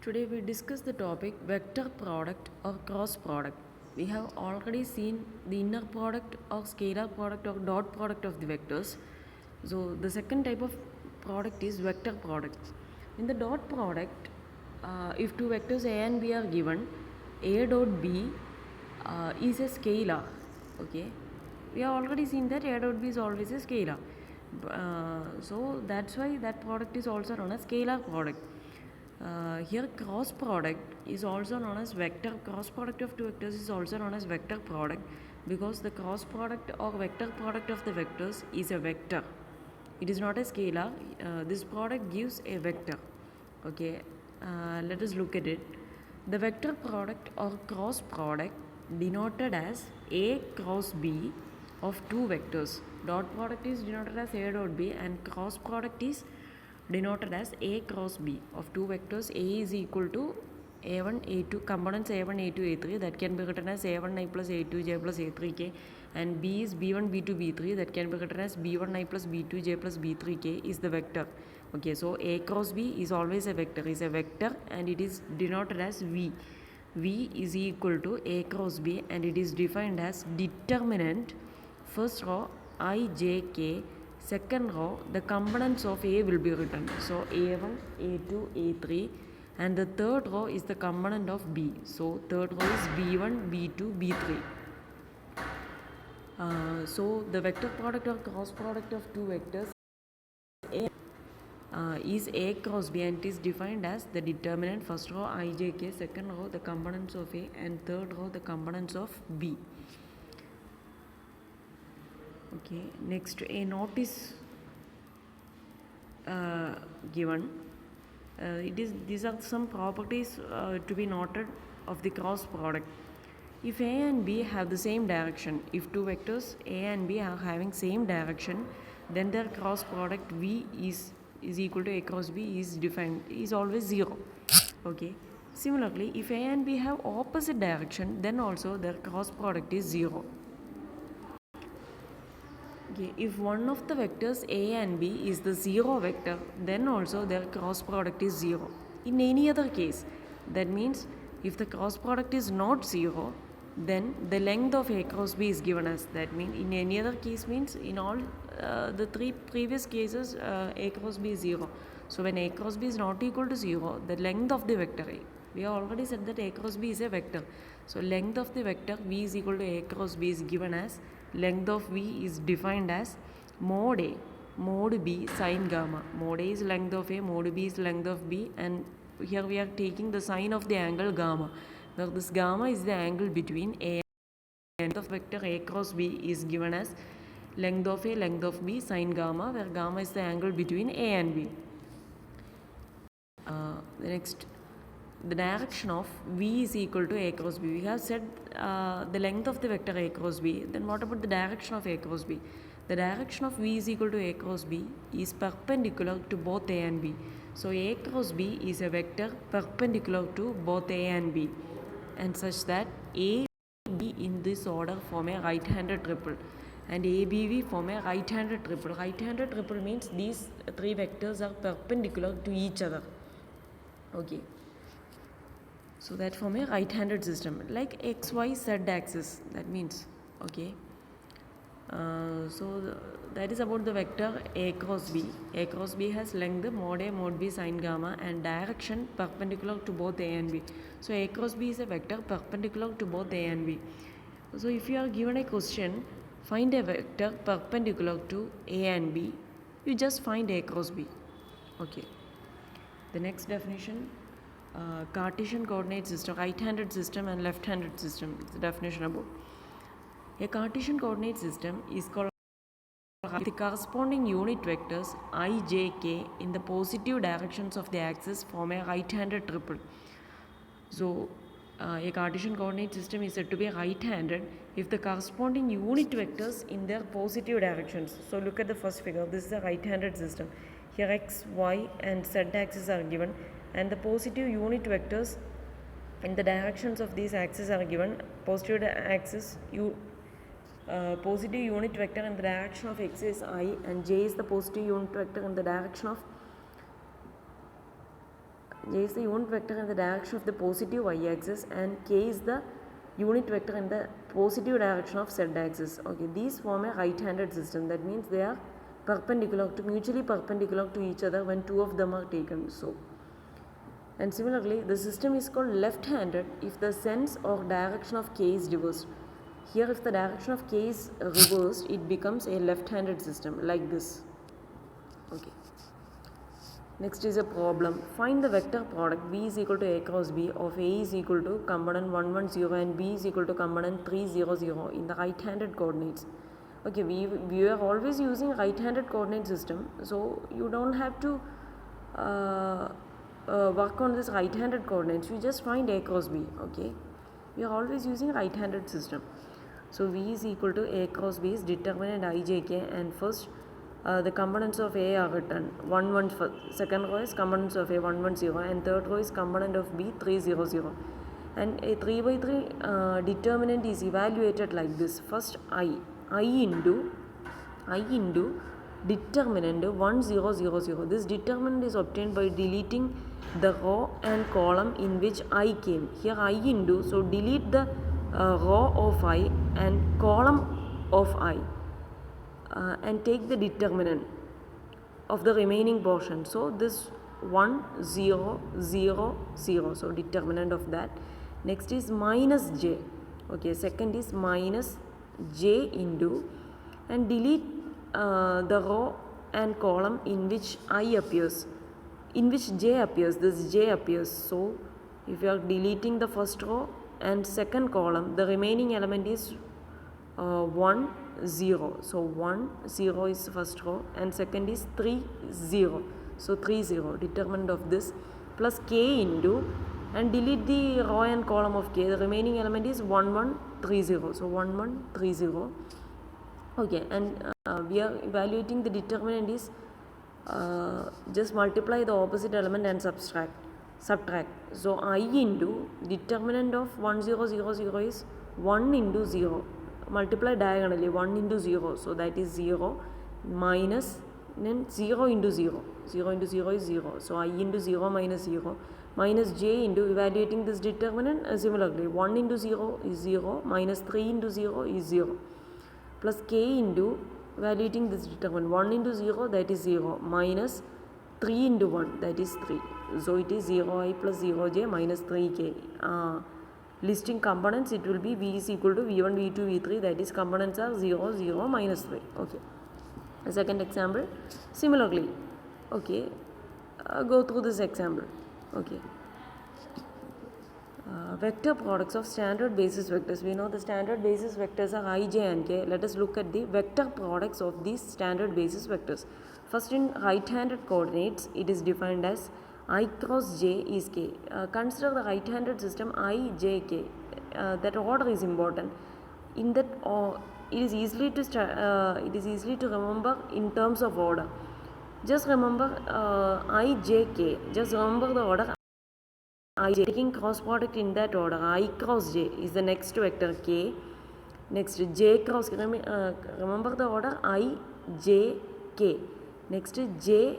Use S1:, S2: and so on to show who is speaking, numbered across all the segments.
S1: Today we discuss the topic vector product or cross product. We have already seen the inner product or scalar product or dot product of the vectors. So the second type of product is vector product. In the dot product, if two vectors A and B are given, A dot B is a scalar. Okay, we have already seen that A dot B is always a scalar. So that's why that product is also known as scalar product. Here cross product is also known as vector. Cross product of two vectors is also known as vector product because the cross product or vector product of the vectors is a vector. It is not a scalar. This product gives a vector. Okay, let us look at it. The vector product or cross product denoted as A cross B of two vectors. Dot product is denoted as A dot B and cross product is denoted as A cross B of two vectors. A is equal to A1, A2, components A1, A2, A3 that can be written as A1I plus A2J plus A3K, and B is B1, B2, B3 that can be written as B1I plus B2J plus B3K is the vector. Okay, so A cross B is always a vector, and it is denoted as V. V is equal to A cross B and it is defined as determinant first row I, J, K, second row the components of A will be written. So A1, A2, A3, and the third row is the component of B. So third row is B1, B2, B3. So the vector product or cross product of two vectors A is A cross B and it is defined as the determinant first row I, J, K, second row the components of A, and third row the components of B. Okay, next a note is given. These are some properties to be noted of the cross product. If A and B have the same direction, if two vectors A and B are having same direction, then their cross product V is equal to A cross B is always 0. Okay. Similarly, if A and B have opposite direction, then also their cross product is 0. Okay, if one of the vectors A and B is the 0 vector, then also their cross product is 0. In any other case, that means if the cross product is not 0, then the length of A cross B is given as. That means in any other case means in all the three previous cases A cross B is 0. So when A cross B is not equal to 0, the length of the vector A. We have already said that A cross B is a vector. So length of the vector V is equal to A cross B is given as length of V is defined as mod A, mod B sine gamma. Mod A is length of A, mod B is length of B, and here we are taking the sign of the angle gamma. Now this gamma is the angle between A and length of vector A cross B is given as length of A, length of B sine gamma, where gamma is the angle between A and B. Next, the direction of V is equal to A cross B. We have said the length of the vector A cross B. Then what about the direction of A cross B? The direction of V is equal to A cross B is perpendicular to both A and B. So A cross B is a vector perpendicular to both A and B, and such that A, B in this order form a right-handed triple, and ABV form a right-handed triple. Right-handed triple means these three vectors are perpendicular to each other. Okay, so that form a right-handed system like XYZ axis. That means okay. That is about the vector A cross B. A cross B has length mod A mod B sine gamma and direction perpendicular to both A and B. So A cross B is a vector perpendicular to both A and B. So if you are given a question, find a vector perpendicular to A and B, you just find A cross B. Okay. The next definition, Cartesian coordinate system, right-handed system and left-handed system. It's the definition about. A Cartesian coordinate system is called the corresponding unit vectors I, J, K in the positive directions of the axis form a right-handed triple. So a Cartesian coordinate system is said to be right-handed if the corresponding unit vectors in their positive directions. So look at the first figure. This is a right-handed system. Here x, y and z axes are given, and the positive unit vectors in the directions of these axes are given. Positive axis positive unit vector in the direction of x is I, and j is the positive unit vector in the direction of J is the unit vector in the direction of the positive y-axis and K is the unit vector in the positive direction of z-axis. Okay, these form a right-handed system. That means they are mutually perpendicular to each other when two of them are taken. So, and similarly, the system is called left-handed if the sense or direction of K is reversed. Here, if the direction of K is reversed, it becomes a left-handed system like this. Okay. Next is a problem. Find the vector product V is equal to A cross B of A is equal to component 1 1 0 and B is equal to component 3 0 0 in the right-handed coordinates. Okay, we are always using right-handed coordinate system, so you don't have to work on this right-handed coordinates. You just find A cross B. Okay, we are always using right-handed system. So V is equal to A cross B is determinant ijk, and first the components of A are written 1 1 second row is components of A 1 1 0 and third row is component of B 3 0 0, and a 3 by 3 determinant is evaluated like this. First I into determinant 1 0 0 0. This determinant is obtained by deleting the row and column in which I came. Here I into, so delete the row of I and column of I and take the determinant of the remaining portion. So this 1 0 0 0, so determinant of that. Next is minus j. Okay, second is minus j into, and delete the row and column in which I appears, in which j appears, this j appears. So if you are deleting the first row and second column, the remaining element is 1 0. So 1 0 is first row and second is 3 0. So 3 0, determinant of this, plus k into, and delete the row and column of k. The remaining element is 1 1 3 0. So 1 1 3 0. Okay, and we are evaluating the determinant is just multiply the opposite element and subtract. So I into determinant of 1 0 0 0 is 1 into 0. Multiply diagonally 1 into 0, so that is 0, minus, then 0 into 0, 0 into 0 is 0, so I into 0 minus 0, minus j into evaluating this determinant. Similarly 1 into 0 is 0, minus 3 into 0 is 0, plus k into evaluating this determinant 1 into 0, that is 0, minus 3 into 1, that is 3, so it is 0i plus 0j minus 3k. Listing components, it will be V is equal to V1, V2, V3, that is components are 0, 0, minus 3. Okay. Second example, similarly, okay, go through this example. Okay. Vector products of standard basis vectors. We know the standard basis vectors are I, J and K. Let us look at the vector products of these standard basis vectors. First, in right-handed coordinates, it is defined as I cross j is k. Consider the right-handed system I, j, k. That order is important. In that, it is easily to remember in terms of order. Just remember I, j, k. Just remember the order I, j. Taking cross product in that order, I cross j is the next vector k. Next j cross. Remember the order I, j, k. Next j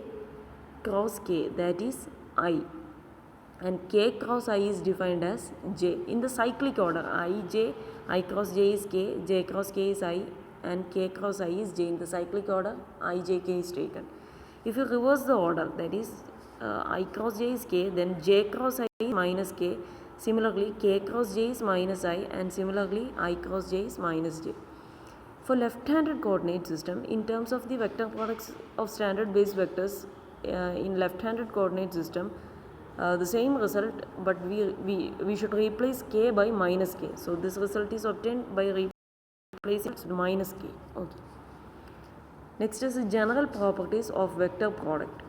S1: cross k, that is I, and k cross I is defined as j in the cyclic order. I cross j is k, j cross k is I, and k cross I is j. In the cyclic order, I, j, k is taken. If you reverse the order, that is I cross j is k, then j cross I is minus k. Similarly, k cross j is minus I, and similarly I cross j is minus j. For left-handed coordinate system, in terms of the vector products of standard base vectors in left-handed coordinate system, the same result, but we should replace k by minus k. So this result is obtained by replacing minus k. Okay. Next is the general properties of vector product.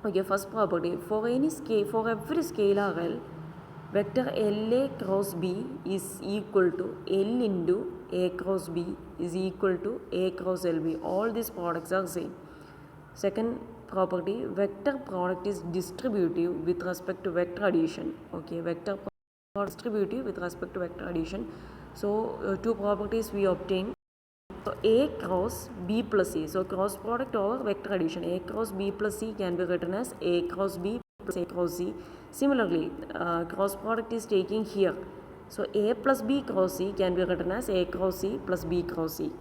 S1: Okay, first property, for every scalar L, vector LA cross B is equal to L into A cross B is equal to A cross LB. All these products are same. Second property, vector product is distributive with respect to vector addition. Okay, vector product is distributive with respect to vector addition. So two properties we obtain. So A cross B plus C. So cross product over vector addition. A cross B plus C can be written as A cross B plus A cross C. Similarly, cross product is taking here. So A plus B cross C can be written as A cross C plus B cross C.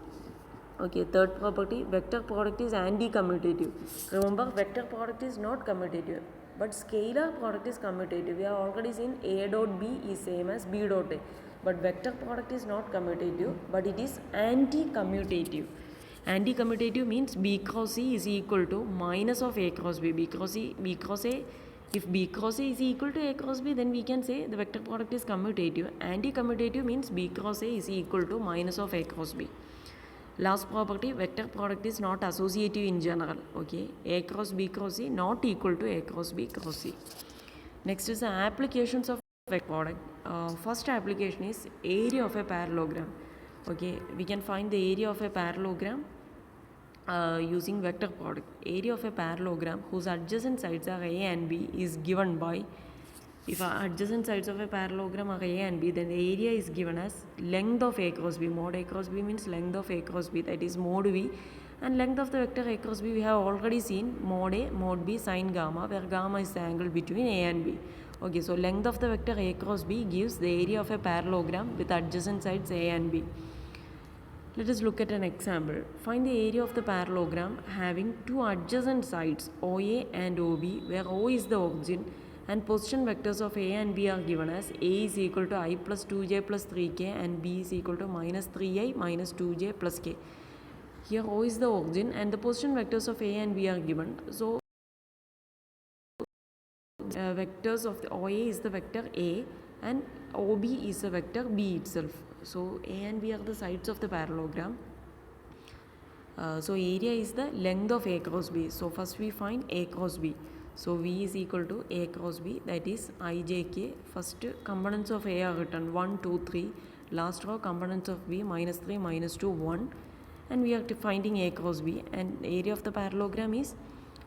S1: Okay, third property, vector product is anti-commutative. Remember, vector product is not commutative, but scalar product is commutative. We have already seen A dot B is same as B dot A, but vector product is not commutative, but it is anti-commutative. Anti-commutative means B cross C is equal to minus of A cross B. B cross A. If B cross A is equal to A cross B, then we can say the vector product is commutative. Anti-commutative means B cross A is equal to minus of A cross B. Last property, vector product is not associative in general. Okay, A cross B cross C not equal to A cross B cross C. Next is the applications of vector product. First application is area of a parallelogram. Okay, we can find the area of a parallelogram using vector product. Area of a parallelogram whose adjacent sides are A and B is given by, if adjacent sides of a parallelogram are A and B, then the area is given as length of A cross B. Mod A cross B means length of A cross B, that is mod V. And length of the vector A cross B we have already seen, mod A, mod B, sine gamma, where gamma is the angle between A and B. Okay, so length of the vector A cross B gives the area of a parallelogram with adjacent sides A and B. Let us look at an example. Find the area of the parallelogram having two adjacent sides OA and OB, where O is the origin and position vectors of A and B are given as A is equal to I plus 2j plus 3k and B is equal to minus 3i minus 2j plus k. Here O is the origin and the position vectors of A and B are given. So vectors of the OA is the vector A and OB is the vector B itself. So A and B are the sides of the parallelogram. So area is the length of A cross B. So first we find A cross B. So V is equal to A cross B, that is IJK. First components of A are written 1, 2, 3. Last row components of B minus 3, minus 2, 1. And we are finding A cross B, and area of the parallelogram is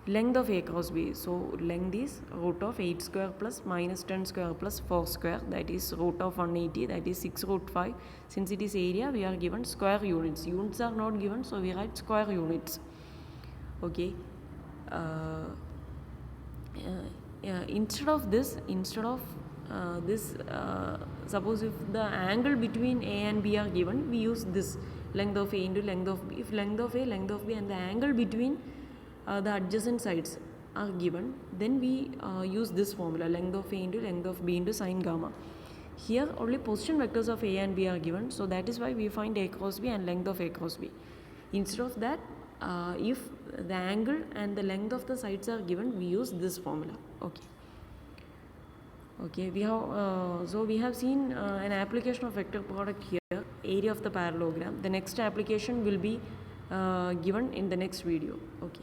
S1: length of A cross B. So length is root of 8 square plus minus 10 square plus 4 square, that is root of 180, that is 6 root 5. Since it is area, we are given square units. Units are not given, so we write square units. Okay. Instead of this, suppose if the angle between A and B are given, we use this length of A into length of B. If length of A, length of B and the angle between the adjacent sides are given, then we use this formula, length of A into length of B into sine gamma. Here only position vectors of A and B are given, so that is why we find A cross B and length of A cross B. Instead of that, if the angle and the length of the sides are given, we use this formula. Okay, we have seen an application of vector product here, area of the parallelogram. The next application will be given in the next video. Okay.